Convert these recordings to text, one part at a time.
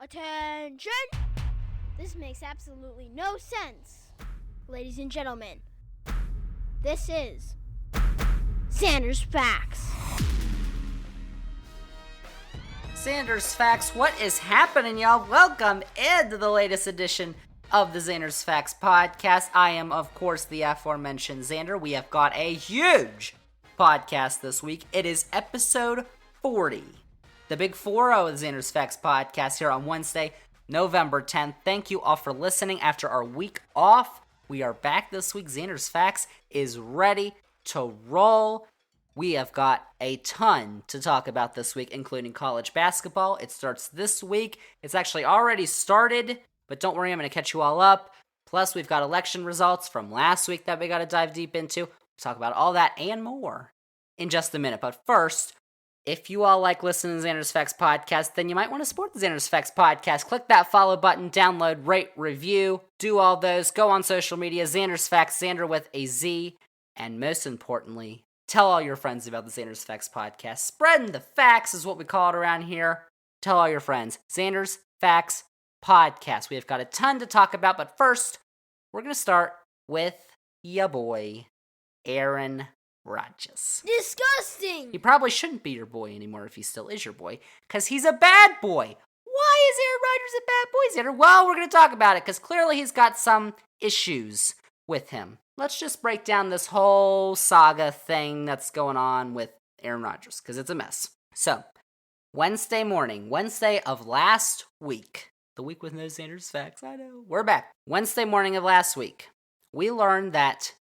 Attention! This makes absolutely no sense. Ladies and gentlemen, this is Zander's Facts. Zander's Facts, what is happening, y'all? Welcome into the latest edition of the Zander's Facts podcast. I am, of course, the aforementioned Zander. We have got a huge podcast this week. It is episode 40. The big 4-0 of the Zander's Facts podcast here on Wednesday, November 10th. Thank you all for listening after our week off. We are back this week. Zander's Facts is ready to roll. We have got a ton to talk about this week, including college basketball. It starts this week. It's actually already started, but don't worry, I'm going to catch you all up. Plus, we've got election results from last week that we got to dive deep into. We'll talk about all that and more in just a minute. But first, if you all like listening to the Zander's Facts podcast, then you might want to support the Zander's Facts podcast. Click that follow button, download, rate, review, do all those. Go on social media, Zander's Facts, Zander with a Z. And most importantly, tell all your friends about the Zander's Facts podcast. Spreading the facts is what we call it around here. Tell all your friends. Zander's Facts podcast. We have got a ton to talk about, but first, we're going to start with ya boy, Aaron Rodgers. Disgusting! He probably shouldn't be your boy anymore if he still is your boy, because he's a bad boy. Why is Aaron Rodgers a bad boy, Zander? Well, we're going to talk about it, because clearly he's got some issues with him. Let's just break down this whole saga thing that's going on with Aaron Rodgers, because it's a mess. So, Wednesday morning, Wednesday of last week, the week with no Zander's Facts, I know, we're back. Wednesday morning of last week, we learned that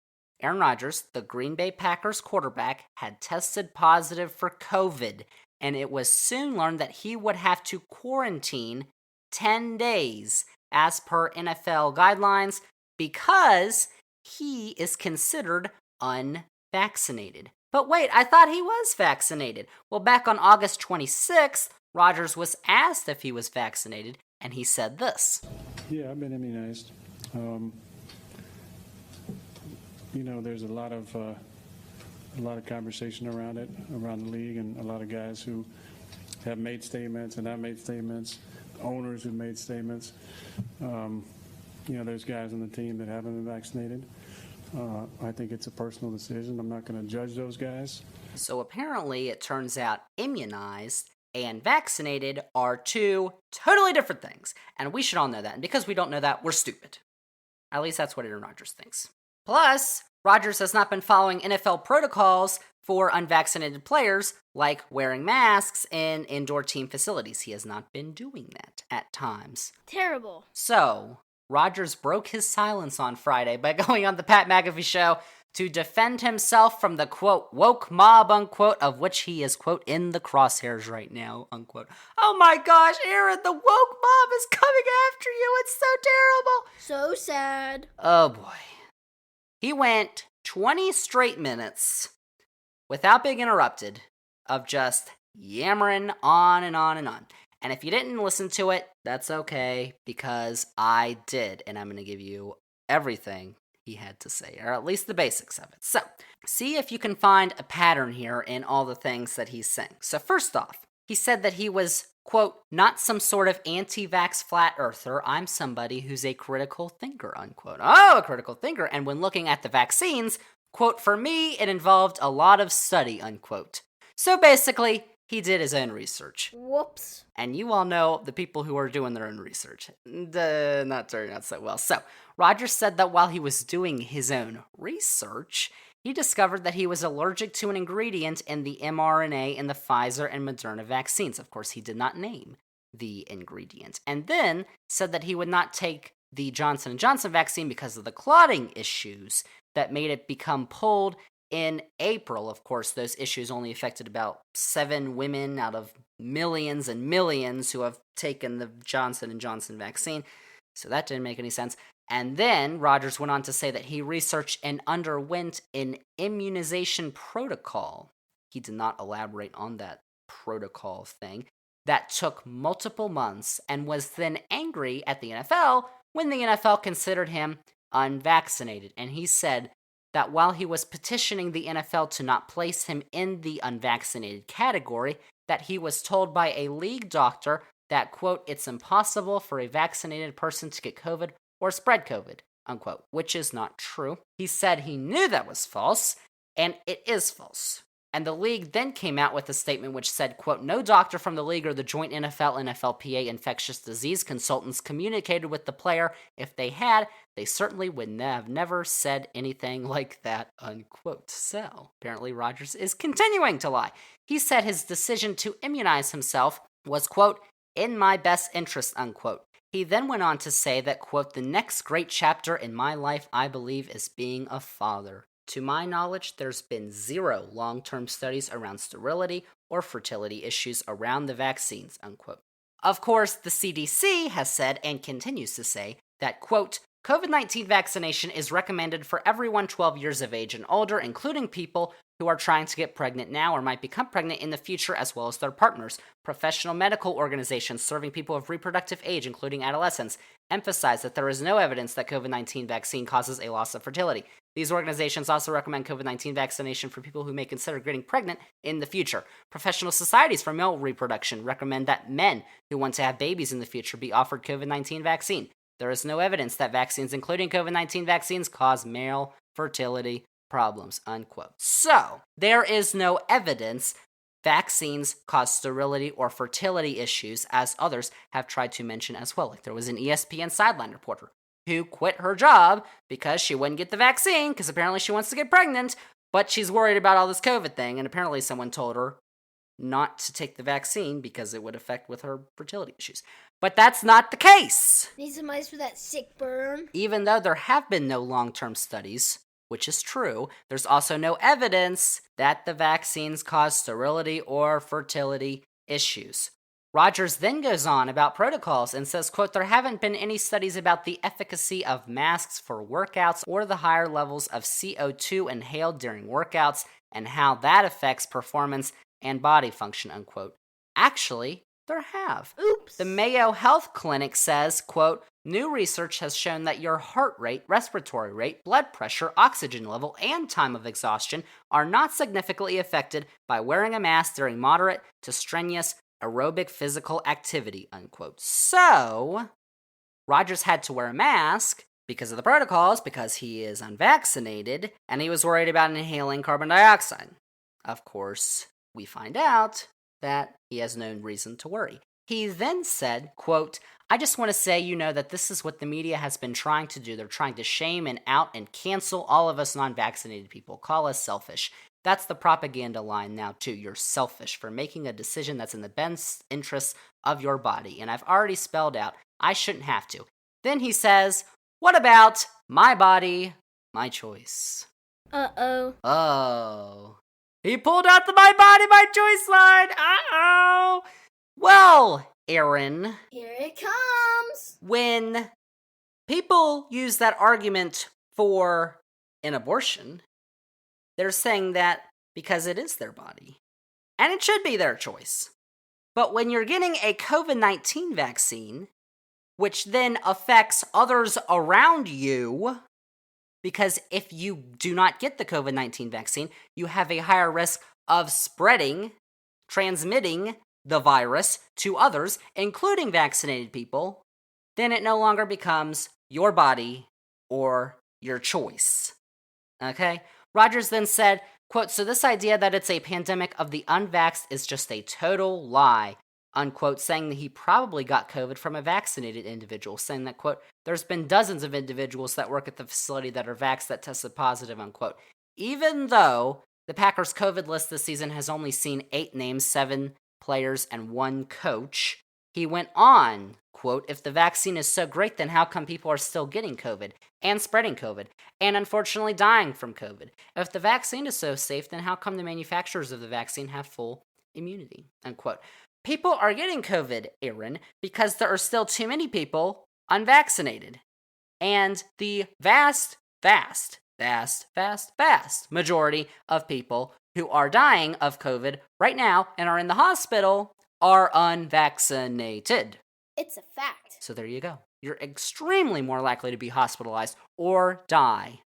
Aaron Rodgers, the Green Bay Packers quarterback, had tested positive for COVID, and it was soon learned that he would have to quarantine 10 days as per NFL guidelines because he is considered unvaccinated. But wait, I thought he was vaccinated. Well, back on August 26th, Rodgers was asked if he was vaccinated, and he said this. Yeah, I've been immunized. There's a lot of conversation around it, around the league, and a lot of guys who have made statements and I've made statements, owners who've made statements. There's guys on the team that haven't been vaccinated. I think it's a personal decision. I'm not going to judge those guys. So apparently it turns out immunized and vaccinated are two totally different things. And we should all know that. And because we don't know that, we're stupid. At least that's what Aaron Rodgers thinks. Plus, Rodgers has not been following NFL protocols for unvaccinated players, like wearing masks in indoor team facilities. He has not been doing that at times. Terrible. So, Rodgers broke his silence on Friday by going on the Pat McAfee show to defend himself from the, quote, woke mob, unquote, of which he is, quote, in the crosshairs right now, unquote. Oh my gosh, Aaron, the woke mob is coming after you. It's so terrible. So sad. Oh boy. He went 20 straight minutes without being interrupted of just yammering on and on and on. And if you didn't listen to it, that's okay, because I did, and I'm going to give you everything he had to say, or at least the basics of it. So, see if you can find a pattern here in all the things that he's saying. So first off, he said that he was, quote, not some sort of anti-vax flat earther. I'm somebody who's a critical thinker, unquote. Oh, a critical thinker. And when looking at the vaccines, quote, for me, it involved a lot of study, unquote. So basically, he did his own research. Whoops. And you all know the people who are doing their own research. Not turning out so well. So, Rodgers said that while he was doing his own research, he discovered that he was allergic to an ingredient in the mRNA in the Pfizer and Moderna vaccines. Of course, he did not name the ingredient. And then said that he would not take the Johnson & Johnson vaccine because of the clotting issues that made it become pulled in April. Of course, those issues only affected about 7 women out of millions and millions who have taken the Johnson & Johnson vaccine. So that didn't make any sense. And then Rodgers went on to say that he researched and underwent an immunization protocol. He did not elaborate on that protocol thing. That took multiple months and was then angry at the NFL when the NFL considered him unvaccinated. And he said that while he was petitioning the NFL to not place him in the unvaccinated category, that he was told by a league doctor that, quote, it's impossible for a vaccinated person to get COVID or spread COVID, unquote, which is not true. He said he knew that was false, and it is false. And the league then came out with a statement which said, quote, no doctor from the league or the joint NFL-NFLPA infectious disease consultants communicated with the player. If they had, they certainly would have never said anything like that, unquote. So, apparently Rodgers is continuing to lie. He said his decision to immunize himself was, quote, in my best interest, unquote. He then went on to say that, quote, the next great chapter in my life, I believe, is being a father. To my knowledge, there's been 0 long-term studies around sterility or fertility issues around the vaccines, unquote. Of course, the CDC has said and continues to say that, quote, COVID-19 vaccination is recommended for everyone 12 years of age and older, including people who are trying to get pregnant now or might become pregnant in the future, as well as their partners. Professional medical organizations serving people of reproductive age, including adolescents, emphasize that there is no evidence that COVID-19 vaccine causes a loss of fertility. These organizations also recommend COVID-19 vaccination for people who may consider getting pregnant in the future. Professional societies for male reproduction recommend that men who want to have babies in the future be offered COVID-19 vaccine. There is no evidence that vaccines, including COVID-19 vaccines, cause male fertility problems, unquote. So, there is no evidence vaccines cause sterility or fertility issues, as others have tried to mention as well. Like there was an ESPN sideline reporter who quit her job because she wouldn't get the vaccine, because apparently she wants to get pregnant, but she's worried about all this COVID thing, and apparently someone told her not to take the vaccine because it would affect with her fertility issues. But that's not the case! Need some ice for that sick burn. Even though there have been no long-term studies, which is true, there's also no evidence that the vaccines cause sterility or fertility issues. Rodgers then goes on about protocols and says, quote, there haven't been any studies about the efficacy of masks for workouts or the higher levels of CO2 inhaled during workouts and how that affects performance and body function, unquote. Actually, there have. Oops. The Mayo Health Clinic says, quote, new research has shown that your heart rate, respiratory rate, blood pressure, oxygen level, and time of exhaustion are not significantly affected by wearing a mask during moderate to strenuous aerobic physical activity, unquote. So, Rodgers had to wear a mask because of the protocols, because he is unvaccinated, and he was worried about inhaling carbon dioxide. Of course, we find out that he has no reason to worry. He then said, quote, I just want to say, that this is what the media has been trying to do. They're trying to shame and out and cancel all of us non-vaccinated people, call us selfish. That's the propaganda line now, too. You're selfish for making a decision that's in the best interests of your body. And I've already spelled out, I shouldn't have to. Then he says, what about my body, my choice? Uh-oh. Oh. He pulled out the my body, my choice line. Uh-oh. Well, Aaron. Here it comes. When people use that argument for an abortion, they're saying that because it is their body. And it should be their choice. But when you're getting a COVID-19 vaccine, which then affects others around you, because if you do not get the COVID-19 vaccine, you have a higher risk of transmitting the virus to others, including vaccinated people, then it no longer becomes your body or your choice. Okay? Rodgers then said, quote, so this idea that it's a pandemic of the unvaxxed is just a total lie, unquote, saying that he probably got COVID from a vaccinated individual, saying that, quote, there's been dozens of individuals that work at the facility that are vaxxed that tested positive, unquote. Even though the Packers' COVID list this season has only seen 8 names, 7 players, and 1 coach, he went on, quote, if the vaccine is so great, then how come people are still getting COVID and spreading COVID and unfortunately dying from COVID? If the vaccine is so safe, then how come the manufacturers of the vaccine have full immunity, unquote. People are getting COVID, Aaron, because there are still too many people unvaccinated. And the vast majority of people who are dying of COVID right now and are in the hospital are unvaccinated. It's a fact. So there you go. You're extremely more likely to be hospitalized or die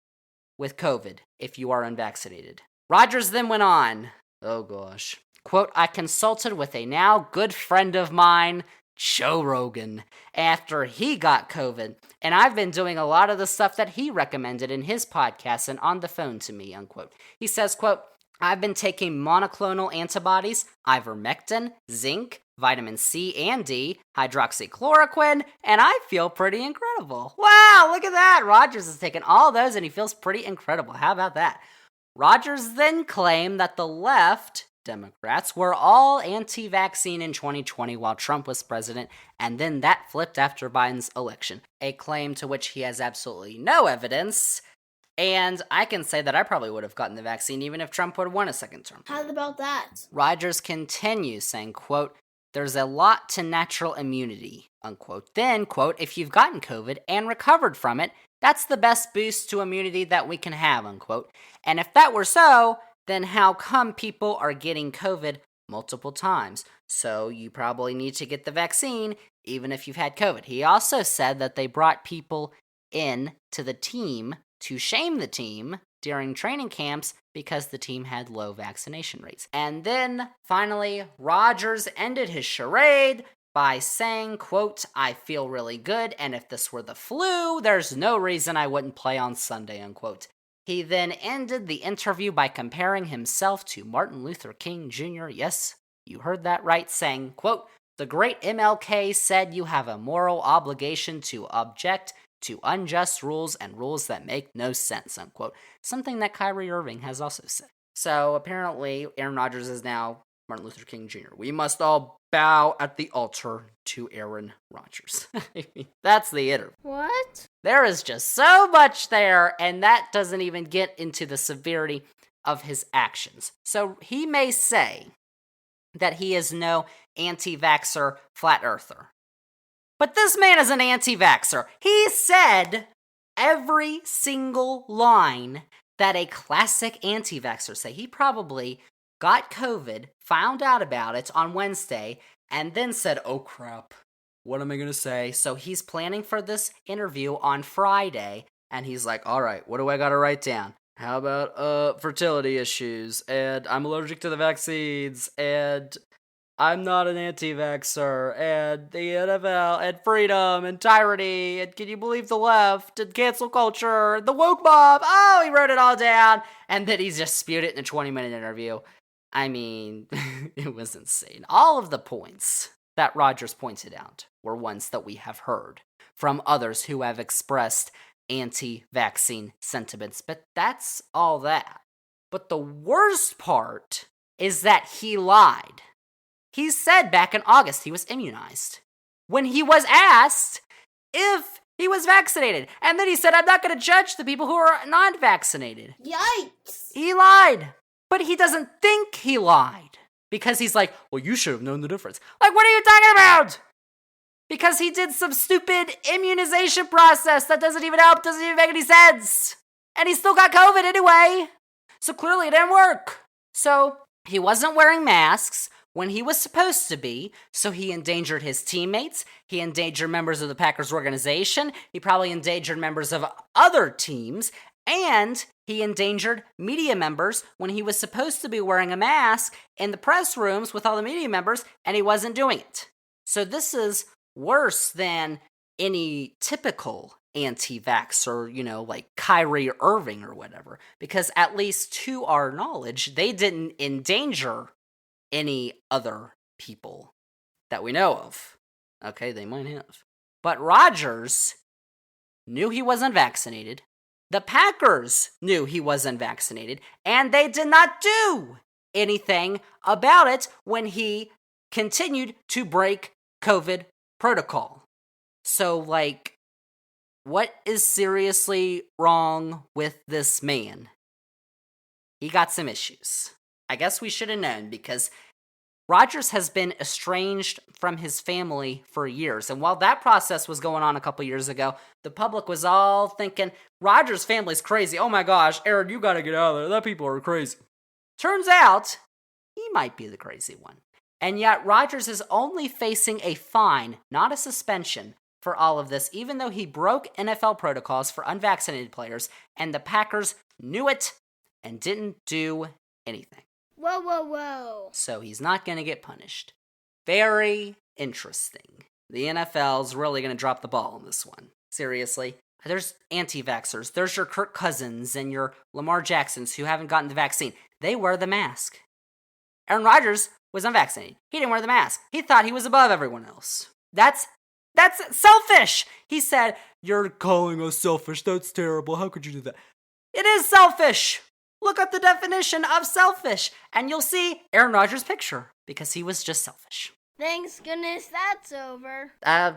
with COVID if you are unvaccinated. Rodgers then went on, oh gosh, quote, I consulted with a now good friend of mine, Joe Rogan after he got COVID, and I've been doing a lot of the stuff that he recommended in his podcast and on the phone to me, unquote. He says, quote, I've been taking monoclonal antibodies, ivermectin, zinc, vitamin C and D, hydroxychloroquine, and I feel pretty incredible. Wow, look at that. Rodgers has taken all those and he feels pretty incredible. How about that? Rodgers then claimed that the left, Democrats, were all anti-vaccine in 2020 while Trump was president, and then that flipped after Biden's election, a claim to which he has absolutely no evidence. And I can say that I probably would have gotten the vaccine even if Trump would have won a second term. How about that? Rodgers continues saying, quote, there's a lot to natural immunity, unquote. Then, quote, if you've gotten COVID and recovered from it, that's the best boost to immunity that we can have, unquote. And if that were so, then how come people are getting COVID multiple times? So you probably need to get the vaccine even if you've had COVID. He also said that they brought people in to the team to shame the team during training camps because the team had low vaccination rates. And then, finally, Rodgers ended his charade by saying, quote, I feel really good, and if this were the flu, there's no reason I wouldn't play on Sunday, unquote. He then ended the interview by comparing himself to Martin Luther King Jr., yes, you heard that right, saying, quote, the great MLK said you have a moral obligation to object to unjust rules and rules that make no sense, unquote. Something that Kyrie Irving has also said. So apparently, Aaron Rodgers is now Martin Luther King Jr. We must all bow at the altar to Aaron Rodgers. That's the interview. What? There is just so much there, and that doesn't even get into the severity of his actions. So he may say that he is no anti-vaxxer flat earther. But this man is an anti-vaxxer. He said every single line that a classic anti-vaxxer say. He probably got COVID, found out about it on Wednesday, and then said, oh crap, what am I going to say? So he's planning for this interview on Friday, and he's like, all right, what do I got to write down? How about fertility issues, and I'm allergic to the vaccines, and I'm not an anti-vaxxer, and the NFL, and freedom, and tyranny, and can you believe the left, and cancel culture, the woke mob. Oh, he wrote it all down, and then he just spewed it in a 20-minute interview. I mean, it was insane. All of the points that Rodgers pointed out were ones that we have heard from others who have expressed anti-vaccine sentiments, but that's all that. But the worst part is that he lied. He said back in August he was immunized when he was asked if he was vaccinated. And then he said, I'm not going to judge the people who are non-vaccinated. Yikes! He lied. But he doesn't think he lied. Because he's like, well, you should have known the difference. Like, what are you talking about? Because he did some stupid immunization process that doesn't even help, doesn't even make any sense. And he still got COVID anyway. So clearly it didn't work. So he wasn't wearing masks when he was supposed to be, so he endangered his teammates, he endangered members of the Packers organization, he probably endangered members of other teams, and he endangered media members when he was supposed to be wearing a mask in the press rooms with all the media members, and he wasn't doing it. So this is worse than any typical anti-vaxxer, like Kyrie Irving or whatever, because at least to our knowledge, they didn't endanger any other people that we know of. Okay, they might have. But Rodgers knew he wasn't vaccinated. The Packers knew he wasn't vaccinated. And they did not do anything about it when he continued to break COVID protocol. So, what is seriously wrong with this man? He got some issues. I guess we should have known because Rodgers has been estranged from his family for years. And while that process was going on a couple years ago, the public was all thinking, Rodgers' family's crazy. Oh my gosh, Aaron, you gotta get out of there. That people are crazy. Turns out, he might be the crazy one. And yet, Rodgers is only facing a fine, not a suspension, for all of this, even though he broke NFL protocols for unvaccinated players, and the Packers knew it and didn't do anything. Whoa, whoa, whoa. So he's not going to get punished. Very, interesting. The NFL's really going to drop the ball on this one. Seriously. There's anti-vaxxers. There's your Kirk Cousins and your Lamar Jacksons who haven't gotten the vaccine. They wear the mask. Aaron Rodgers was unvaccinated. He didn't wear the mask. He thought he was above everyone else. That's selfish. He said, "You're calling us selfish. That's terrible. How could you do that?" It is selfish. Look up the definition of selfish, and you'll see Aaron Rodgers' picture, because he was just selfish. Thanks goodness that's over.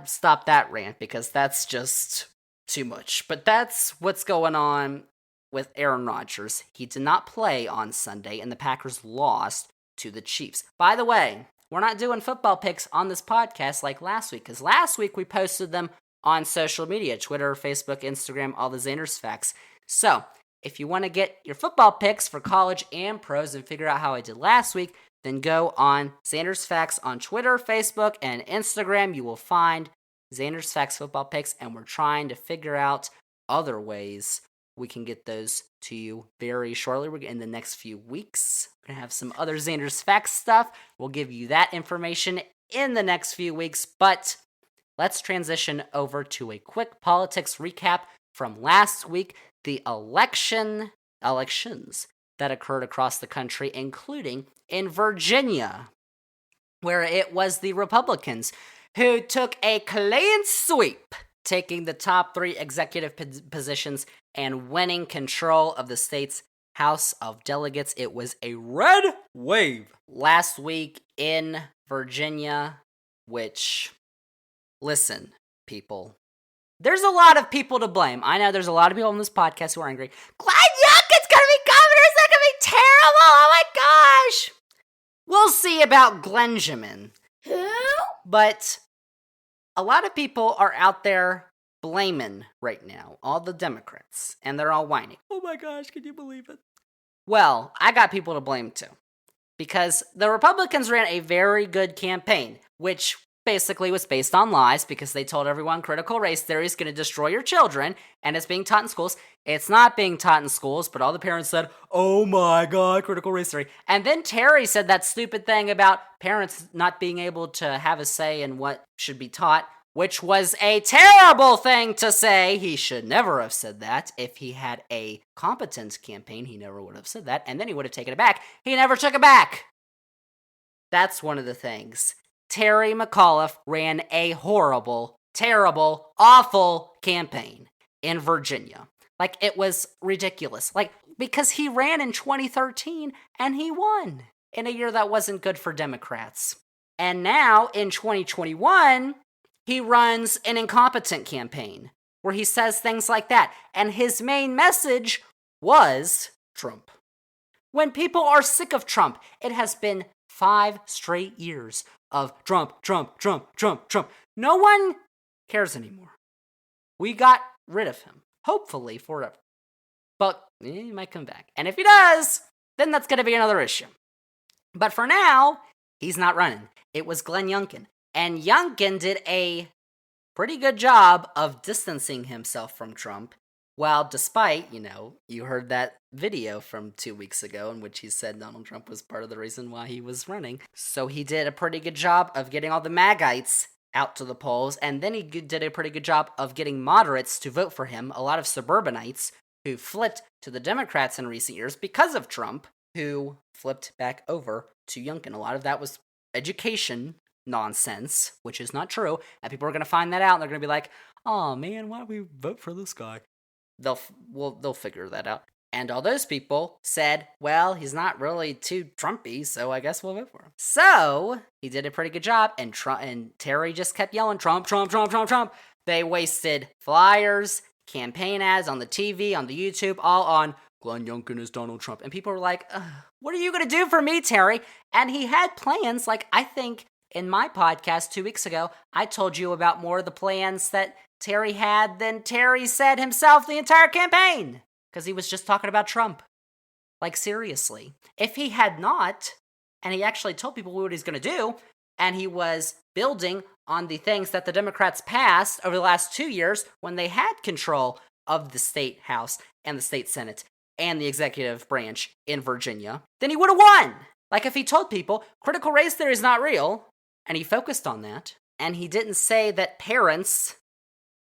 Stop that rant, because that's just too much. But that's what's going on with Aaron Rodgers. He did not play on Sunday, and the Packers lost to the Chiefs. By the way, we're not doing football picks on this podcast like last week, because last week we posted them on social media, Twitter, Facebook, Instagram, all the Zander's Facts. So, if you want to get your football picks for college and pros and figure out how I did last week, then go on Zander's Facts on Twitter, Facebook, and Instagram. You will find Zander's Facts football picks, and we're trying to figure out other ways we can get those to you very shortly. We're in the next few weeks. We're going to have some other Zander's Facts stuff. We'll give you that information in the next few weeks, but let's transition over to a quick politics recap from last week. The elections that occurred across the country, including in Virginia, where it was the Republicans who took a clean sweep, taking the top 3 executive positions and winning control of the state's House of Delegates. It was a red wave last week in Virginia, which, listen, people, there's a lot of people to blame. I know there's a lot of people on this podcast who are angry. Glenn Youngkin's gonna be governor. Is that gonna be terrible? Oh my gosh. We'll see about Glenjamin. Who? But a lot of people are out there blaming right now all the Democrats, and they're all whining. Oh my gosh, can you believe it? Well, I got people to blame too, because the Republicans ran a very good campaign, which basically was based on lies, because they told everyone critical race theory is going to destroy your children, and it's being taught in schools. It's not being taught in schools, but all the parents said, "Oh my god, critical race theory." And then Terry said that stupid thing about parents not being able to have a say in what should be taught, which was a terrible thing to say. He should never have said that. If he had a competent campaign, he never would have said that, and then he would have taken it back. He never took it back. That's one of the things. Terry McAuliffe ran a horrible, terrible, awful campaign in Virginia. Like, it was ridiculous. Like, because he ran in 2013 and he won in a year that wasn't good for Democrats. And now, in 2021, he runs an incompetent campaign where he says things like that. And his main message was Trump. When people are sick of Trump, it has been 5 straight years of Trump, Trump, Trump, Trump, Trump. No one cares anymore. We got rid of him, hopefully forever. But he might come back. And if he does, then that's going to be another issue. But for now, he's not running. It was Glenn Youngkin. And Youngkin did a pretty good job of distancing himself from Trump. Well, despite, you heard that video from 2 weeks ago in which he said Donald Trump was part of the reason why he was running. So he did a pretty good job of getting all the MAGites out to the polls, and then he did a pretty good job of getting moderates to vote for him, a lot of suburbanites who flipped to the Democrats in recent years because of Trump, who flipped back over to Youngkin. A lot of that was education nonsense, which is not true, and people are going to find that out, and they're going to be like, "Oh man, why don't we vote for this guy?" They'll figure that out. And all those people said, well, he's not really too Trumpy, so I guess we'll vote for him. So he did a pretty good job, and Terry just kept yelling, "Trump, Trump, Trump, Trump, Trump." They wasted flyers, campaign ads on the TV, on the YouTube, all on Glenn Youngkin is Donald Trump. And people were like, "What are you going to do for me, Terry?" And he had plans, like I think in my podcast 2 weeks ago, I told you about more of the plans that Terry had than Terry said himself the entire campaign. Because he was just talking about Trump. Like, seriously. If he had not, and he actually told people what he's going to do, and he was building on the things that the Democrats passed over the last 2 years when they had control of the state house and the state senate and the executive branch in Virginia, then he would have won. Like, if he told people critical race theory is not real, and he focused on that. And he didn't say that parents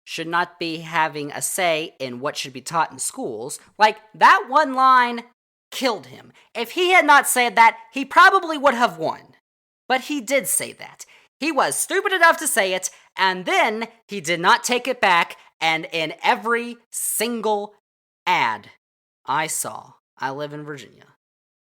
should not be having a say in what should be taught in schools. Like, that one line killed him. If he had not said that, he probably would have won. But he did say that. He was stupid enough to say it, and then he did not take it back, and in every single ad I saw, I live in Virginia,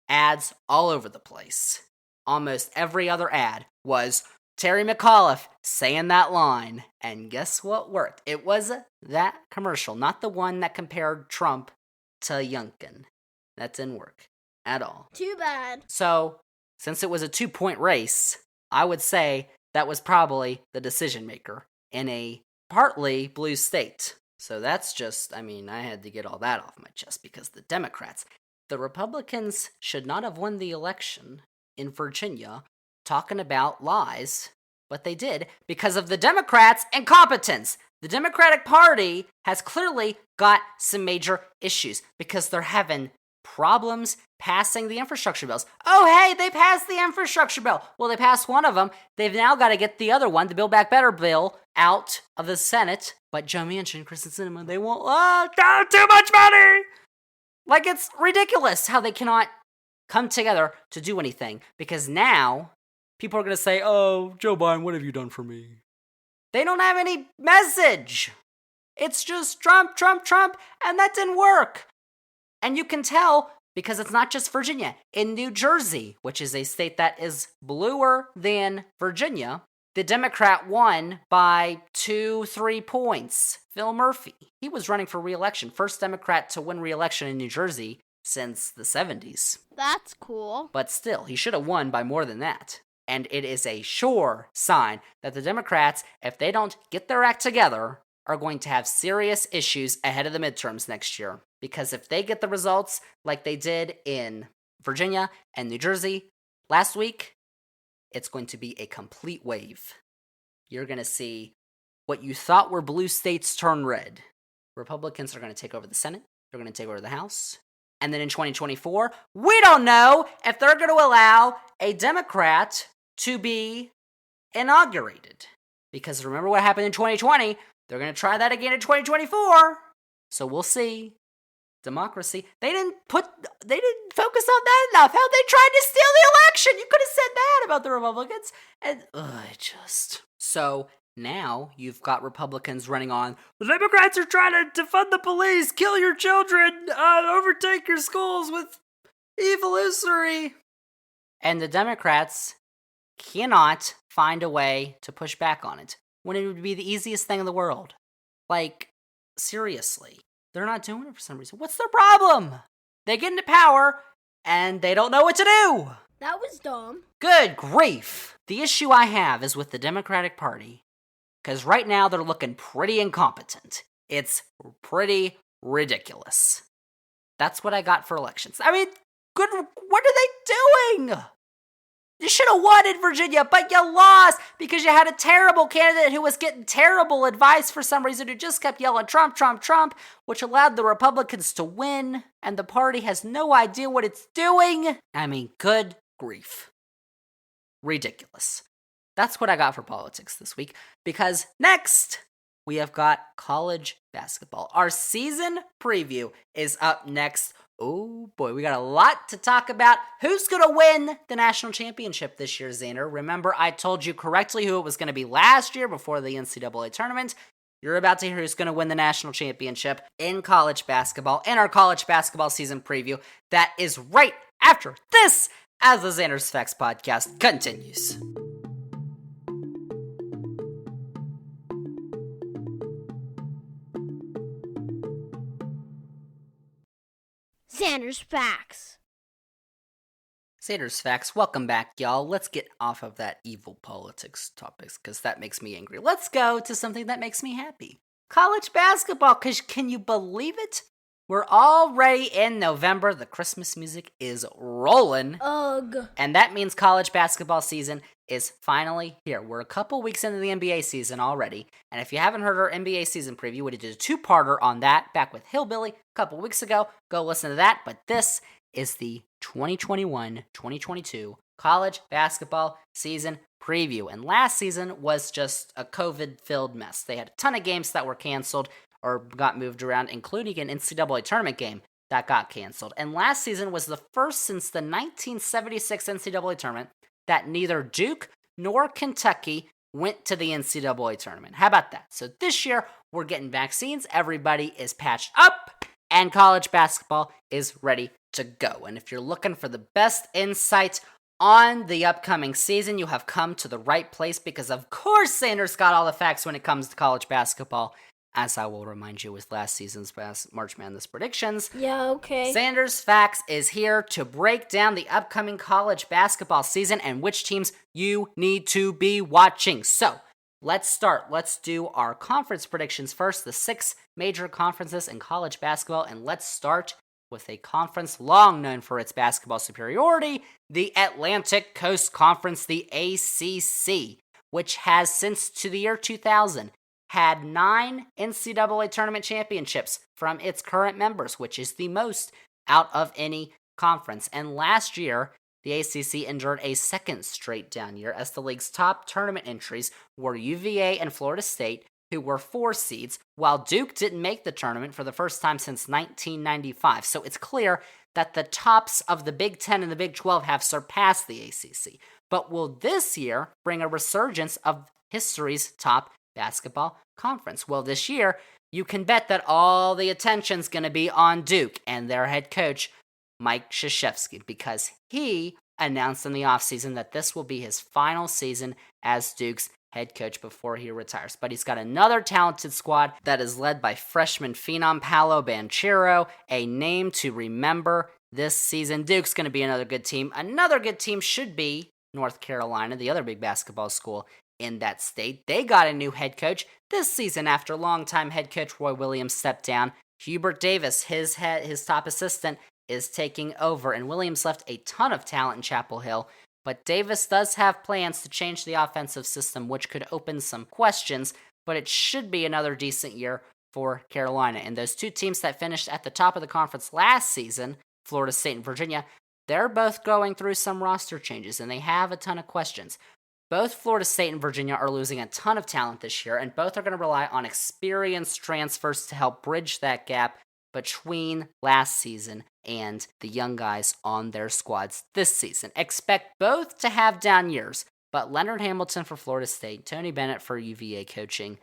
ads all over the place. Almost every other ad was Terry McAuliffe saying that line, and guess what worked? It was that commercial, not the one that compared Trump to Youngkin. That didn't work at all. Too bad. So, since it was a 2-point race, I would say that was probably the decision maker in a partly blue state. So that's just, I had to get all that off my chest because the Democrats, the Republicans should not have won the election in Virginia talking about lies, but they did because of the Democrats' incompetence. The Democratic Party has clearly got some major issues because they're having problems passing the infrastructure bills. Oh, hey, they passed the infrastructure bill. Well, they passed one of them. They've now got to get the other one, the Build Back Better bill, out of the Senate. But Joe Manchin, Kristen Sinema, they won't, too much money! Like, it's ridiculous how they cannot come together to do anything. Because now, people are going to say, oh, Joe Biden, what have you done for me? They don't have any message. It's just Trump, Trump, Trump, and that didn't work. And you can tell because it's not just Virginia. In New Jersey, which is a state that is bluer than Virginia, the Democrat won by 2-3 points. Phil Murphy, he was running for re-election. First Democrat to win re-election in New Jersey since the 70s. That's cool. But still, he should have won by more than that. And it is a sure sign that the Democrats, if they don't get their act together, are going to have serious issues ahead of the midterms next year. Because if they get the results like they did in Virginia and New Jersey last week, it's going to be a complete wave. You're going to see what you thought were blue states turn red. Republicans are going to take over the Senate. They're going to take over the House. And then in 2024, we don't know if they're going to allow a Democrat to be inaugurated. Because remember what happened in 2020? They're going to try that again in 2024. So we'll see. Democracy. They didn't focus on that enough. How they tried to steal the election. You could have said that about the Republicans. And So now you've got Republicans running on, the Democrats are trying to defund the police, kill your children, overtake your schools with evil history. And the Democrats cannot find a way to push back on it when it would be the easiest thing in the world. Like, seriously. They're not doing it for some reason. What's their problem? They get into power, and they don't know what to do. That was dumb. Good grief. The issue I have is with the Democratic Party, because right now they're looking pretty incompetent. It's pretty ridiculous. That's what I got for elections. What are they doing? You should have won in Virginia, but you lost because you had a terrible candidate who was getting terrible advice for some reason, who just kept yelling Trump, Trump, Trump, which allowed the Republicans to win, and the party has no idea what it's doing. Good grief. Ridiculous. That's what I got for politics this week, because next we have got college basketball. Our season preview is up next. Oh boy, we got a lot to talk about. Who's going to win the national championship this year, Zander? Remember, I told you correctly who it was going to be last year before the NCAA tournament. You're about to hear who's going to win the national championship in college basketball, in our college basketball season preview. That is right after this, as the Zander's Facts podcast continues. Zander's Facts. Zander's Facts, welcome back, y'all. Let's get off of that evil politics topics, because that makes me angry. Let's go to something that makes me happy. College basketball, because can you believe it? We're already in November. The Christmas music is rolling. Ugh. And that means college basketball season is finally here. We're a couple weeks into the NBA season already. And if you haven't heard our NBA season preview, we did a 2-parter on that back with Hillbilly a couple weeks ago. Go listen to that. But this is the 2021-2022 college basketball season preview. And last season was just a COVID-filled mess. They had a ton of games that were canceled or got moved around, including an NCAA tournament game that got canceled. And last season was the first since the 1976 NCAA tournament that neither Duke nor Kentucky went to the NCAA tournament. How about that? So this year, we're getting vaccines, everybody is patched up, and college basketball is ready to go. And if you're looking for the best insight on the upcoming season, you have come to the right place, because of course Zander's got all the facts when it comes to college basketball, as I will remind you with last season's March Madness predictions. Yeah, okay. Zander's Facts is here to break down the upcoming college basketball season and which teams you need to be watching. So, let's start. Let's do our conference predictions first, the 6 major conferences in college basketball, and let's start with a conference long known for its basketball superiority, the Atlantic Coast Conference, the ACC, which has since to the year 2000 had 9 NCAA tournament championships from its current members, which is the most out of any conference. And last year, the ACC endured a second straight down year, as the league's top tournament entries were UVA and Florida State, who were 4 seeds, while Duke didn't make the tournament for the first time since 1995. So it's clear that the tops of the Big Ten and the Big 12 have surpassed the ACC. But will this year bring a resurgence of history's top basketball conference? Well, this year, you can bet that all the attention's going to be on Duke and their head coach, Mike Krzyzewski, because he announced in the offseason that this will be his final season as Duke's head coach before he retires. But he's got another talented squad that is led by freshman phenom Paolo Banchero, a name to remember this season. Duke's going to be another good team. Another good team should be North Carolina, the other big basketball school in that state. They got a new head coach this season after longtime head coach Roy Williams stepped down. Hubert Davis, his top assistant, is taking over, and Williams left a ton of talent in Chapel Hill, but Davis does have plans to change the offensive system, which could open some questions, but it should be another decent year for Carolina. And those 2 teams that finished at the top of the conference last season, Florida State and Virginia, they're both going through some roster changes, and they have a ton of questions. Both Florida State and Virginia are losing a ton of talent this year, and both are going to rely on experienced transfers to help bridge that gap between last season and the young guys on their squads this season. Expect both to have down years, but Leonard Hamilton for Florida State, Tony Bennett for UVA coaching,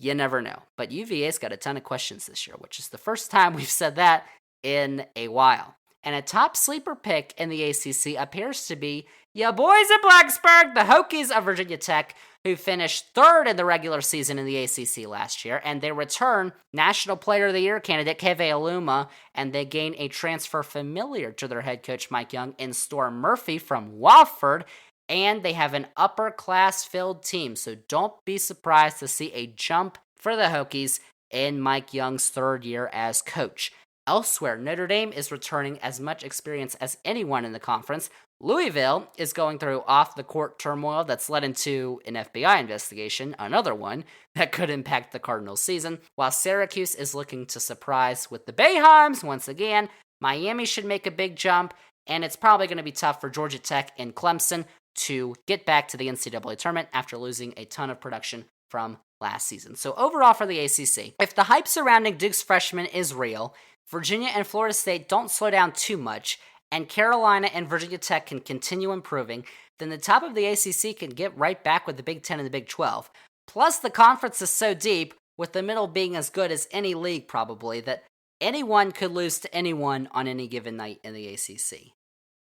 you never know. But UVA's got a ton of questions this year, which is the first time we've said that in a while. And a top sleeper pick in the ACC appears to be ya boys at Blacksburg, the Hokies of Virginia Tech, who finished 3rd in the regular season in the ACC last year, and they return National Player of the Year candidate Keve Aluma, and they gain a transfer familiar to their head coach Mike Young in Storm Murphy from Wofford, and they have an upper-class-filled team, so don't be surprised to see a jump for the Hokies in Mike Young's 3rd year as coach. Elsewhere, Notre Dame is returning as much experience as anyone in the conference. Louisville is going through off-the-court turmoil that's led into an FBI investigation, another one, that could impact the Cardinals' season, while Syracuse is looking to surprise with the Bayheims once again. Miami should make a big jump, and it's probably going to be tough for Georgia Tech and Clemson to get back to the NCAA tournament after losing a ton of production from last season. So overall for the ACC, if the hype surrounding Duke's freshmen is real, Virginia and Florida State don't slow down too much, and Carolina and Virginia Tech can continue improving, then the top of the ACC can get right back with the Big Ten and the Big 12. Plus, the conference is so deep, with the middle being as good as any league probably, that anyone could lose to anyone on any given night in the ACC.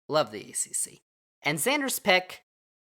Love the ACC. And Zander's pick,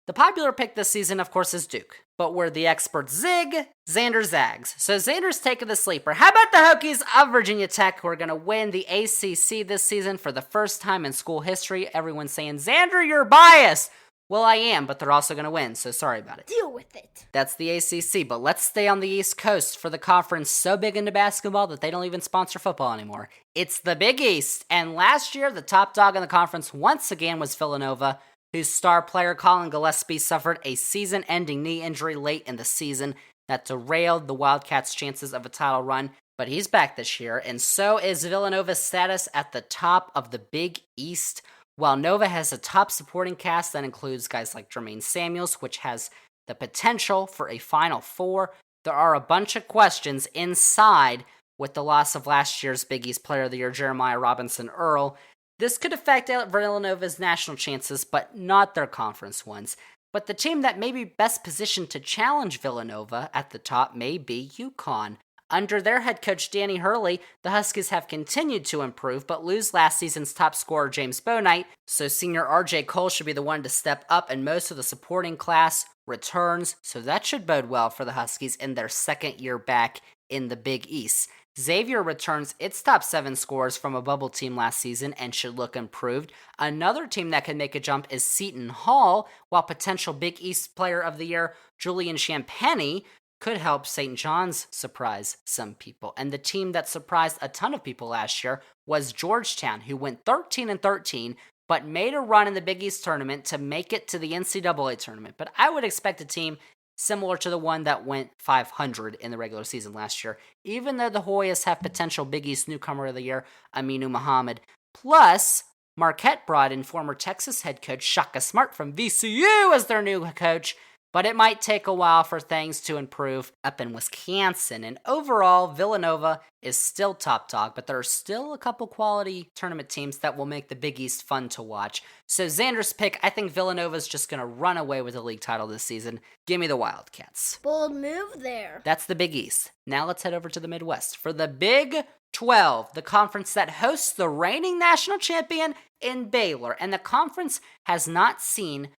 the popular pick this season, of course, is Duke. But where the experts zig, Zander zags. So Zander's taking the sleeper. How about the Hokies of Virginia Tech, who are going to win the ACC this season for the first time in school history? Everyone's saying, Zander, you're biased. Well, I am, but they're also going to win, so sorry about it. Deal with it. That's the ACC, but let's stay on the East Coast for the conference so big into basketball that they don't even sponsor football anymore. It's the Big East, and last year, the top dog in the conference once again was Villanova, whose star player Colin Gillespie suffered a season-ending knee injury late in the season that derailed the Wildcats' chances of a title run, but he's back this year, and so is Villanova's status at the top of the Big East While Nova has a top supporting cast that includes guys like Jermaine Samuels, which has the potential for a Final Four, there are a bunch of questions inside with the loss of last year's Big East Player of the Year, Jeremiah Robinson Earl. This could affect Villanova's national chances, but not their conference ones. But the team that may be best positioned to challenge Villanova at the top may be UConn. Under their head coach Danny Hurley, the Huskies have continued to improve, but lose last season's top scorer James Bouknight, so senior RJ Cole should be the one to step up, and most of the supporting class returns, so that should bode well for the Huskies in their second year back in the Big East. Xavier returns its top 7 scorers from a bubble team last season and should look improved. Another team that can make a jump is Seton Hall, while potential Big East Player of the Year Julian Champagnie could help St. John's surprise some people. And the team that surprised a ton of people last year was Georgetown, who went 13-13, but made a run in the Big East tournament to make it to the NCAA tournament. But I would expect a team similar to the one that went 500 in the regular season last year, even though the Hoyas have potential Big East Newcomer of the Year, Aminu Muhammad. Plus, Marquette brought in former Texas head coach Shaka Smart from VCU as their new coach, but it might take a while for things to improve up in Wisconsin. And overall, Villanova is still top dog, but there are still a couple quality tournament teams that will make the Big East fun to watch. So Zander's pick, I think Villanova's just going to run away with the league title this season. Give me the Wildcats. Bold move there. That's the Big East. Now let's head over to the Midwest for the Big 12, the conference that hosts the reigning national champion in Baylor. And the conference has not seen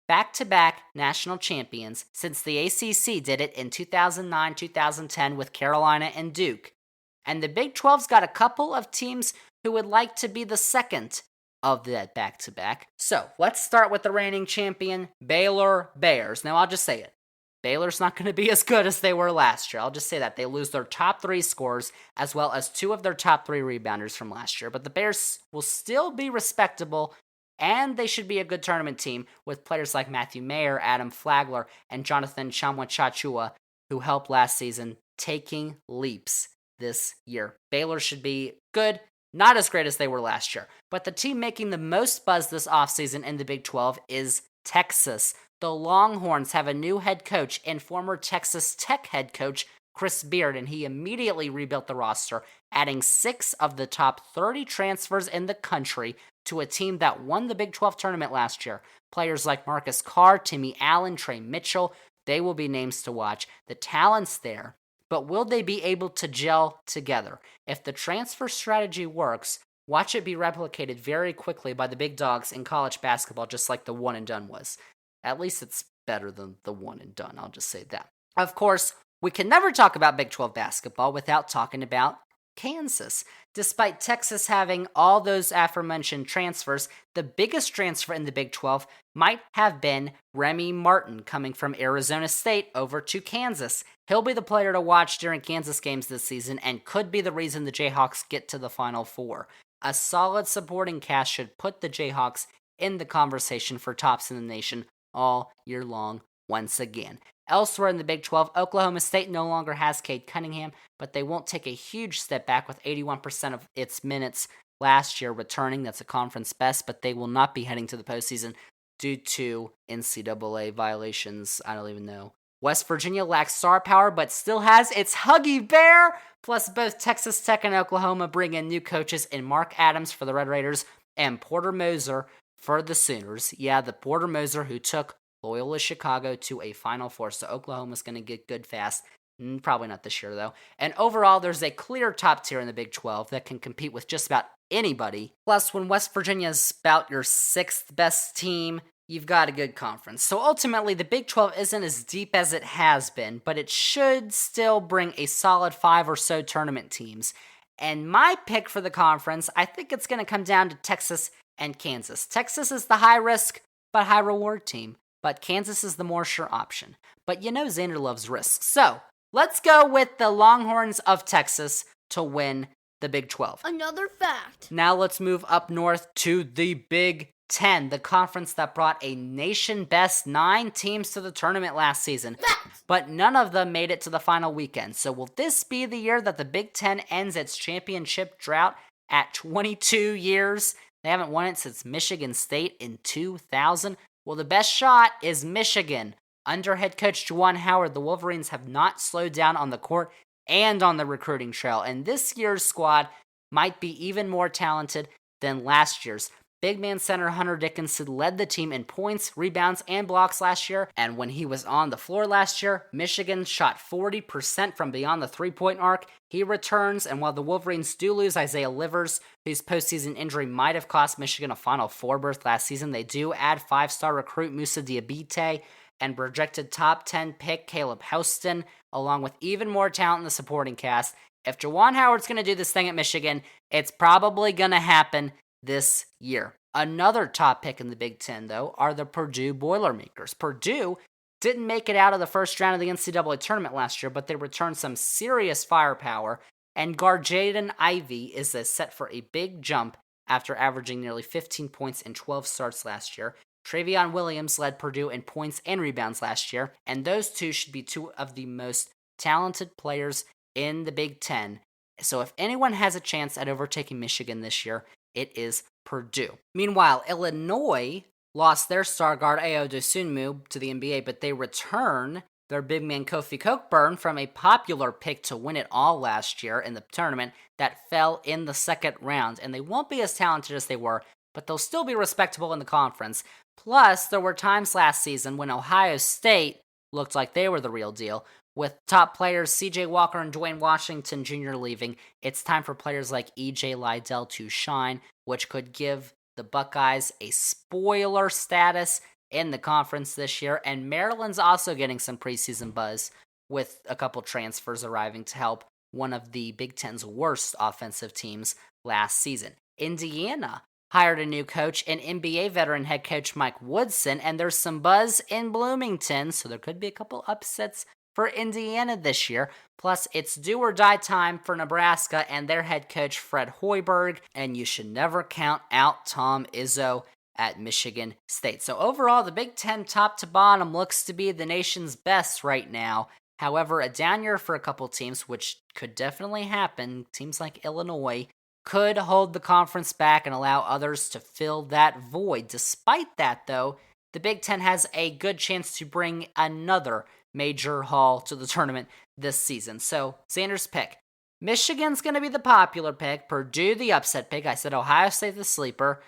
back-to-back national champions since the ACC did it in 2009-2010 with Carolina and Duke. And the Big 12's got a couple of teams who would like to be the second of that back-to-back. So, let's start with the reigning champion, Baylor Bears. Now, I'll just say it. Baylor's not going to be as good as they were last year. I'll just say that. They lose their top 3 scorers as well as 2 of their top 3 rebounders from last year. But the Bears will still be respectable, and they should be a good tournament team with players like Matthew Mayer, Adam Flagler, and Jonathan Chamwa-Chachua, who helped last season, taking leaps this year. Baylor should be good, not as great as they were last year. But the team making the most buzz this offseason in the Big 12 is Texas. The Longhorns have a new head coach and former Texas Tech head coach Chris Beard, and he immediately rebuilt the roster, adding 6 of the top 30 transfers in the country to a team that won the Big 12 tournament last year. Players like Marcus Carr, Timmy Allen, Trey Mitchell, they will be names to watch. The talent's there, but will they be able to gel together? If the transfer strategy works, watch it be replicated very quickly by the big dogs in college basketball, just like the one and done was. At least it's better than the one and done, I'll just say that. Of course, we can never talk about Big 12 basketball without talking about Kansas. Despite Texas having all those aforementioned transfers, the biggest transfer in the Big 12 might have been Remy Martin coming from Arizona State over to Kansas. He'll be the player to watch during Kansas games this season and could be the reason the Jayhawks get to the Final Four. A solid supporting cast should put the Jayhawks in the conversation for tops in the nation all year long once again. Elsewhere in the Big 12, Oklahoma State no longer has Cade Cunningham, but they won't take a huge step back with 81% of its minutes last year returning. That's a conference best, but they will not be heading to the postseason due to NCAA violations. I don't even know. West Virginia lacks star power, but still has its Huggy Bear. Plus, both Texas Tech and Oklahoma bring in new coaches in Mark Adams for the Red Raiders and Porter Moser for the Sooners. Yeah, the Porter Moser who took Loyola Chicago to a Final Four, so Oklahoma's going to get good fast. Probably not this year, though. And overall, there's a clear top tier in the Big 12 that can compete with just about anybody. Plus, when West Virginia's about your 6th best team, you've got a good conference. So ultimately, the Big 12 isn't as deep as it has been, but it should still bring a solid 5 or so tournament teams. And my pick for the conference, I think it's going to come down to Texas and Kansas. Texas is the high risk but high reward team, but Kansas is the more sure option. But you know Zander loves risks. So let's go with the Longhorns of Texas to win the Big 12. Another fact. Now let's move up north to the Big 10, the conference that brought a nation-best 9 teams to the tournament last season. But none of them made it to the final weekend. So will this be the year that the Big 10 ends its championship drought at 22 years? They haven't won it since Michigan State in 2000. Well, the best shot is Michigan. Under head coach Juwan Howard, the Wolverines have not slowed down on the court and on the recruiting trail, and this year's squad might be even more talented than last year's. Big man center Hunter Dickinson led the team in points, rebounds, and blocks last year, and when he was on the floor last year, Michigan shot 40% from beyond the three-point arc. He returns, and while the Wolverines do lose Isaiah Livers, whose postseason injury might have cost Michigan a Final Four berth last season, they do add five-star recruit Musa Diabite and projected top 10 pick Caleb Houston, along with even more talent in the supporting cast. If Juwan Howard's going to do this thing at Michigan, it's probably going to happen this year. Another top pick in the Big Ten, though, are the Purdue Boilermakers. Purdue didn't make it out of the first round of the NCAA tournament last year, but they returned some serious firepower, and guard Jaden Ivey is set for a big jump after averaging nearly 15 points in 12 starts last year. Travion Williams led Purdue in points and rebounds last year, and those two should be two of the most talented players in the Big Ten. So if anyone has a chance at overtaking Michigan this year, it is Purdue. Meanwhile, Illinois lost their star guard Ayo Dosunmu to the NBA, but they return their big man Kofi Cockburn from a popular pick to win it all last year in the tournament that fell in the second round. And they won't be as talented as they were, but they'll still be respectable in the conference. Plus, there were times last season when Ohio State looked like they were the real deal. With top players CJ Walker and Dwayne Washington Jr. leaving, it's time for players like EJ Liddell to shine, which could give the Buckeyes a spoiler status in the conference this year. And Maryland's also getting some preseason buzz with a couple transfers arriving to help one of the Big Ten's worst offensive teams last season. Indiana hired a new coach, an NBA veteran head coach Mike Woodson, and there's some buzz in Bloomington, so there could be a couple upsets for Indiana this year. Plus, it's do or die time for Nebraska and their head coach Fred Hoiberg, and you should never count out Tom Izzo at Michigan State. So overall, the Big Ten top to bottom looks to be the nation's best right now. However, a down year for a couple teams, which could definitely happen. Teams like Illinois could hold the conference back and allow others to fill that void. Despite that, though, the Big Ten has a good chance to bring another major haul to the tournament this season. So, Zander's pick. Michigan's going to be the popular pick. Purdue the upset pick. I said Ohio State the sleeper.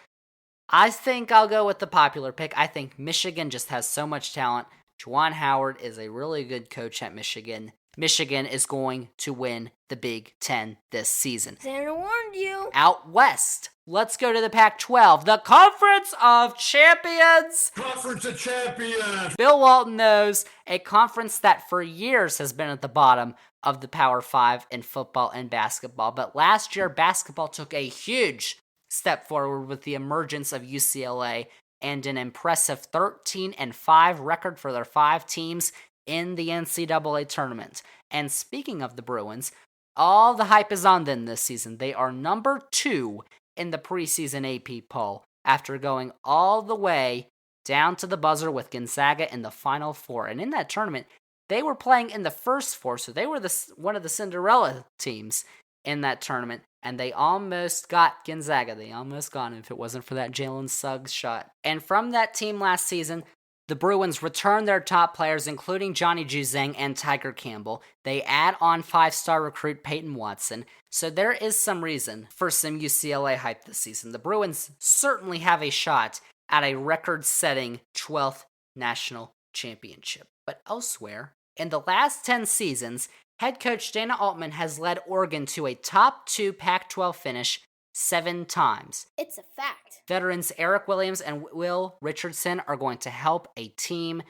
I think I'll go with the popular pick. I think Michigan just has so much talent. Juwan Howard is a really good coach at Michigan. Michigan is going to win the Big Ten this season. Xander warned you. Out west, let's go to the Pac-12, the Conference of Champions. Conference of Champions. Bill Walton knows a conference that for years has been at the bottom of the Power 5 in football and basketball. But last year, basketball took a huge step forward with the emergence of UCLA and an impressive 13-5 record for their 5 teams in the NCAA tournament. And speaking of the Bruins, all the hype is on them this season. They are number 2 in the preseason AP poll after going all the way down to the buzzer with Gonzaga in the Final Four. And in that tournament, they were playing in the first 4, so they were one of the Cinderella teams in that tournament. And they almost got Gonzaga. They almost got him if it wasn't for that Jalen Suggs shot. And from that team last season, the Bruins return their top players, including Johnny Juzang and Tiger Campbell. They add on 5-star recruit Peyton Watson. So there is some reason for some UCLA hype this season. The Bruins certainly have a shot at a record-setting 12th national championship. But elsewhere, in the last 10 seasons, head coach Dana Altman has led Oregon to a top 2 Pac-12 finish 7 times. It's a fact. Veterans Eric Williams and Will Richardson are going to help a team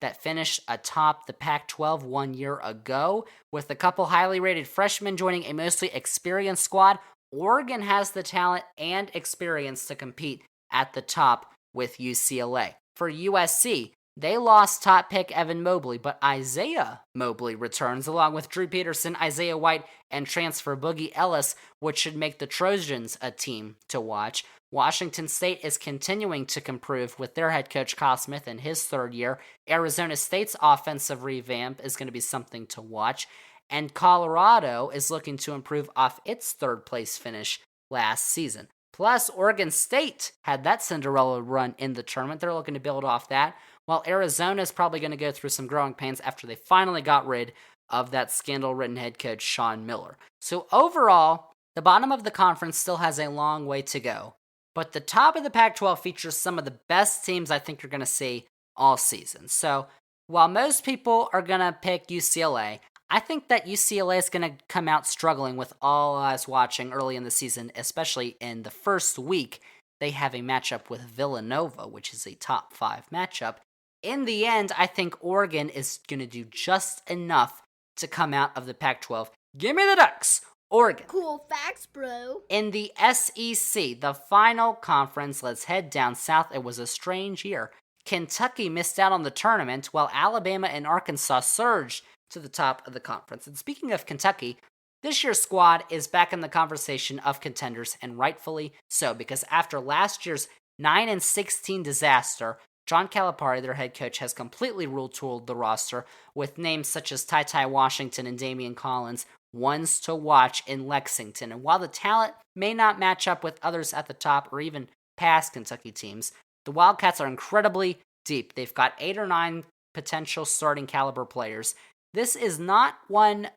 that finished atop the Pac-12 1 year ago. With a couple highly rated freshmen joining a mostly experienced squad, Oregon has the talent and experience to compete at the top with UCLA. For USC, they lost top pick Evan Mobley, but Isaiah Mobley returns along with Drew Peterson, Isaiah White, and transfer Boogie Ellis, which should make the Trojans a team to watch. Washington State is continuing to improve with their head coach Kyle Smith in his 3rd year. Arizona State's offensive revamp is going to be something to watch. And Colorado is looking to improve off its 3rd place finish last season. Plus, Oregon State had that Cinderella run in the tournament. They're looking to build off that, while Arizona is probably going to go through some growing pains after they finally got rid of that scandal-ridden head coach, Sean Miller. So overall, the bottom of the conference still has a long way to go, but the top of the Pac-12 features some of the best teams I think you're going to see all season. So while most people are going to pick UCLA, I think that UCLA is going to come out struggling with all eyes watching early in the season, especially in the first week. They have a matchup with Villanova, which is a top 5 matchup. In the end, I think Oregon is going to do just enough to come out of the Pac-12. Give me the Ducks! Oregon. Cool facts, bro. In the SEC, the final conference, let's head down south. It was a strange year. Kentucky missed out on the tournament, while Alabama and Arkansas surged to the top of the conference. And speaking of Kentucky, this year's squad is back in the conversation of contenders, and rightfully so, because after last year's 9-16 disaster, John Calipari, their head coach, has completely retooled the roster with names such as Ty Washington and Damian Collins, ones to watch in Lexington. And while the talent may not match up with others at the top or even past Kentucky teams, the Wildcats are incredibly deep. They've got 8 or 9 potential starting caliber players. This is not one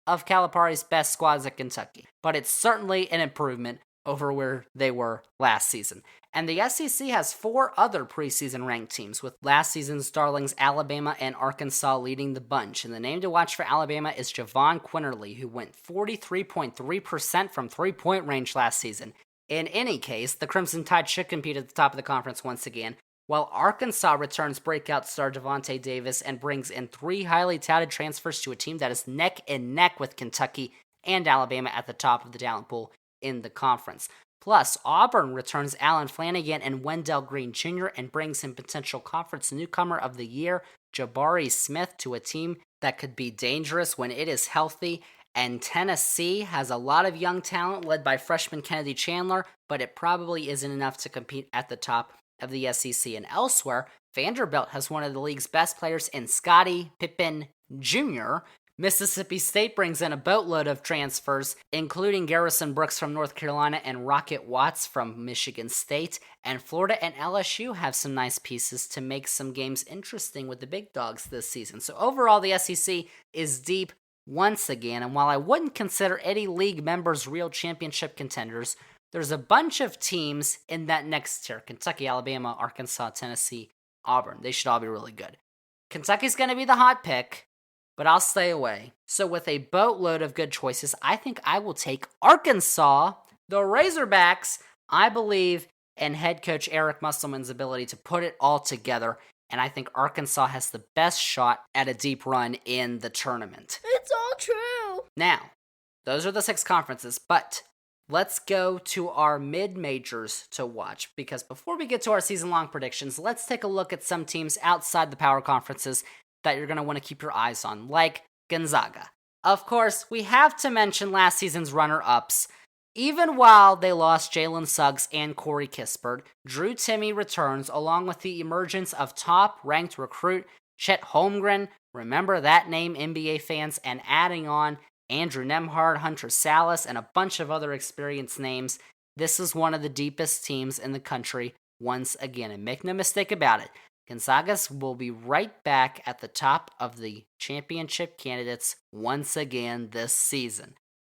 of Calipari's best squads at Kentucky, but it's certainly an improvement over where they were last season. And the SEC has 4 other preseason ranked teams, with last season's darlings Alabama and Arkansas leading the bunch. And the name to watch for Alabama is Javon Quinterly, who went 43.3% from three-point range last season. In any case, the Crimson Tide should compete at the top of the conference once again, while Arkansas returns breakout star Devontae Davis and brings in 3 highly touted transfers to a team that is neck and neck with Kentucky and Alabama at the top of the talent pool in the conference. Plus, Auburn returns Allen Flanagan and Wendell Green Jr. and brings in potential conference newcomer of the year, Jabari Smith, to a team that could be dangerous when it is healthy. And Tennessee has a lot of young talent led by freshman Kennedy Chandler, but it probably isn't enough to compete at the top of the SEC. And elsewhere, Vanderbilt has one of the league's best players in Scottie Pippen Jr., Mississippi State brings in a boatload of transfers, including Garrison Brooks from North Carolina and Rocket Watts from Michigan State, and Florida and LSU have some nice pieces to make some games interesting with the big dogs this season. So overall, the SEC is deep once again, and while I wouldn't consider any league members real championship contenders, there's a bunch of teams in that next tier: Kentucky, Alabama, Arkansas, Tennessee, Auburn. They should all be really good. Kentucky's going to be the hot pick, but I'll stay away. So with a boatload of good choices, I think I will take Arkansas, the Razorbacks. I believe in head coach Eric Musselman's ability to put it all together, and I think Arkansas has the best shot at a deep run in the tournament. It's all true. Now, those are the 6 conferences, but let's go to our mid-majors to watch, because before we get to our season-long predictions, let's take a look at some teams outside the power conferences that you're going to want to keep your eyes on, like Gonzaga. Of course, we have to mention last season's runner-ups. Even while they lost Jalen Suggs and Corey Kispert, Drew Timme returns along with the emergence of top-ranked recruit Chet Holmgren, remember that name, NBA fans, and adding on Andrew Nembhard, Hunter Salas, and a bunch of other experienced names. This is one of the deepest teams in the country once again, and make no mistake about it, Gonzaga will be right back at the top of the championship candidates once again this season.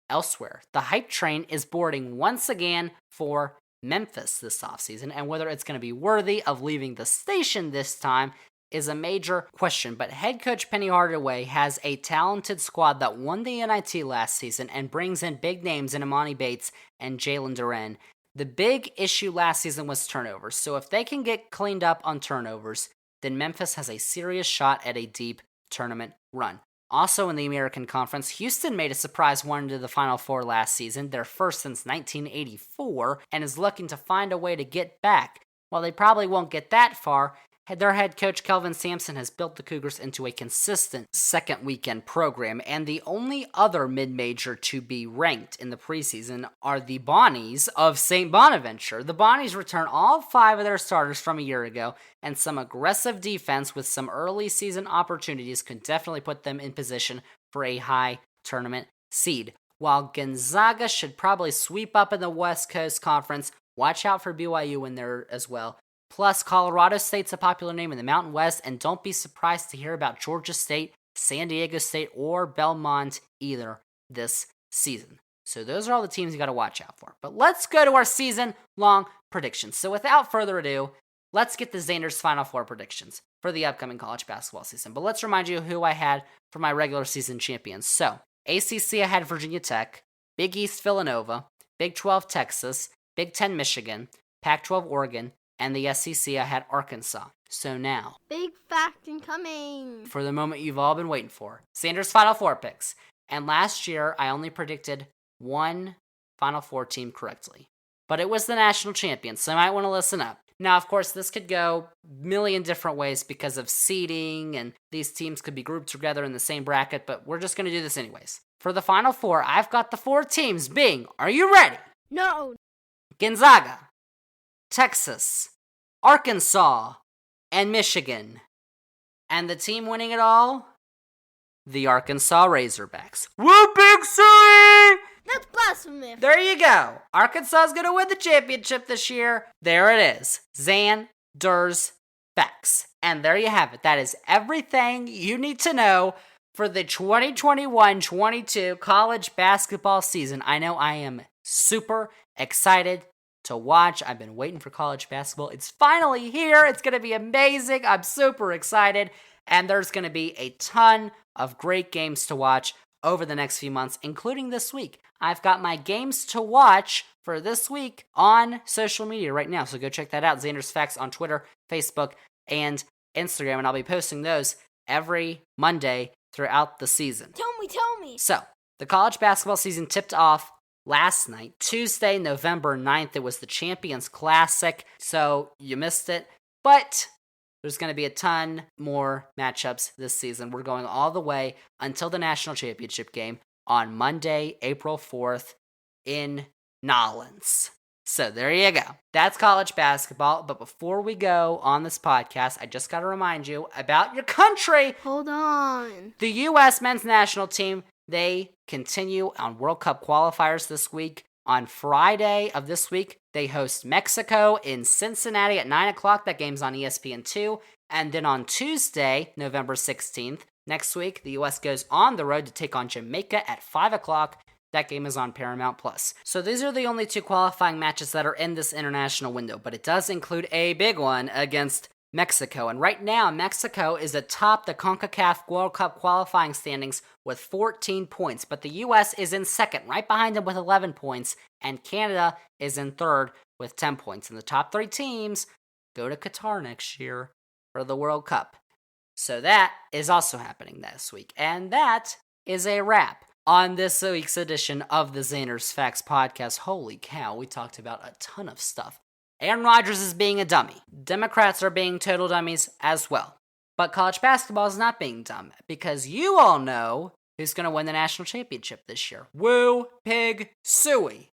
Elsewhere, the hype train is boarding once again for Memphis this offseason, and whether it's going to be worthy of leaving the station this time is a major question. But head coach Penny Hardaway has a talented squad that won the NIT last season and brings in big names in Imani Bates and Jalen Duren. The big issue last season was turnovers, so if they can get cleaned up on turnovers, then Memphis has a serious shot at a deep tournament run. Also in the American Conference, Houston made a surprise run to the Final Four last season, their first since 1984, and is looking to find a way to get back. While they probably won't get that far, their head coach Kelvin Sampson has built the Cougars into a consistent second weekend program, and the only other mid-major to be ranked in the preseason are the Bonnies of St. Bonaventure. The Bonnies return all 5 of their starters from a year ago, and some aggressive defense with some early season opportunities could definitely put them in position for a high tournament seed. While Gonzaga should probably sweep up in the West Coast Conference, Watch out for BYU in there as well. Plus, Colorado State's a popular name in the Mountain West, and don't be surprised to hear about Georgia State, San Diego State, or Belmont either this season. So those are all the teams you got to watch out for. But let's go to our season-long predictions. So without further ado, let's get the Zander's Final Four predictions for the upcoming college basketball season. But let's remind you who I had for my regular season champions. So, ACC, I had Virginia Tech, Big East, Villanova, Big 12, Texas, Big 10, Michigan, Pac-12, Oregon, and the SEC, I had Arkansas. So now, Big fact incoming. for the moment you've all been waiting for, Zander's Final Four picks. And last year, I only predicted one Final Four team correctly. But it was the national champion, so you might want to listen up. Now, of course, this could go a million different ways because of seeding, and these teams could be grouped together in the same bracket, but we're just going to do this anyways. For the Final Four, I've got the 4 teams being, are you ready? No. Gonzaga, Texas, Arkansas, and Michigan. And the team winning it all? The Arkansas Razorbacks. Woo, Big City! That's blasphemy. There you go. Arkansas's going to win the championship this year. There it is. Zander's Facts. And there you have it. That is everything you need to know for the 2021-22 college basketball season. I know I am super excited to watch. I've been waiting for college basketball. It's finally here. It's going to be amazing. I'm super excited. And there's going to be a ton of great games to watch over the next few months, including this week. I've got my games to watch for this week on social media right now, so go check that out. Zander's Facts on Twitter, Facebook, and Instagram, and I'll be posting those every Monday throughout the season. Tell me. So, the college basketball season tipped off last night, Tuesday, November 9th. It was the Champions Classic, so you missed it, but there's going to be a ton more matchups this season. We're going all the way until the national championship game on Monday, April 4th in Nolens. So there you go. That's college basketball. But before we go on this podcast, I just got to remind you about your country. Hold on. The U.S. men's national team, they continue on World Cup qualifiers this week. On Friday of this week, they host Mexico in Cincinnati at 9 o'clock. That game's on ESPN2. And then on Tuesday, November 16th, next week, the U.S. goes on the road to take on Jamaica at 5 o'clock. That game is on Paramount+. So these are the only 2 qualifying matches that are in this international window, but it does include a big one against Mexico. And right now, Mexico is atop the CONCACAF World Cup qualifying standings with 14 points, but the U.S. is in second, right behind them with 11 points, and Canada is in third with 10 points. And the top 3 teams go to Qatar next year for the World Cup. So that is also happening this week. And that is a wrap on this week's edition of the Zander's Facts podcast. Holy cow, we talked about a ton of stuff. Aaron Rodgers is being a dummy. Democrats are being total dummies as well. But college basketball is not being dumb, because you all know who's going to win the national championship this year. Woo Pig Suey.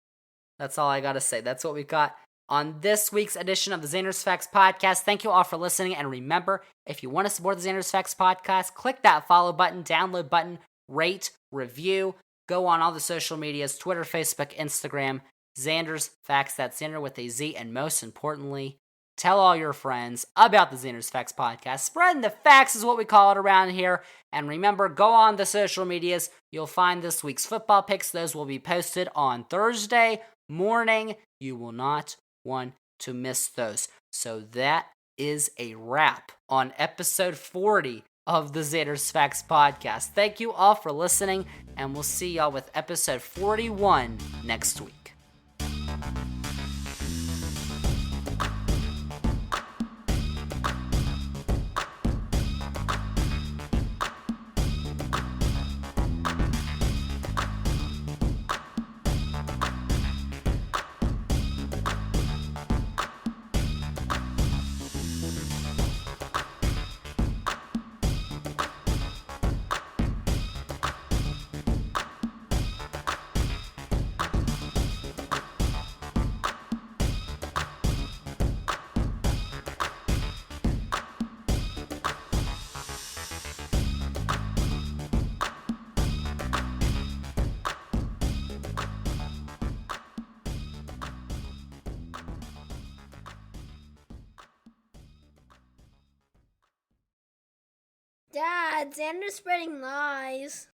That's all I got to say. That's what we've got on this week's edition of the Zander's Facts podcast. Thank you all for listening. And remember, if you want to support the Zander's Facts podcast, click that follow button, download button, rate, review. Go on all the social medias, Twitter, Facebook, Instagram, Zander's Facts, that's Zander with a Z, and most importantly, tell all your friends about the Zander's Facts podcast. Spreading the facts is what we call it around here. And remember, go on the social medias. You'll find this week's football picks. Those will be posted on Thursday morning. You will not want to miss those. So that is a wrap on episode 40 of the Zander's Facts podcast. Thank you all for listening, and we'll see y'all with episode 41 next week. Dad, Zander's spreading lies.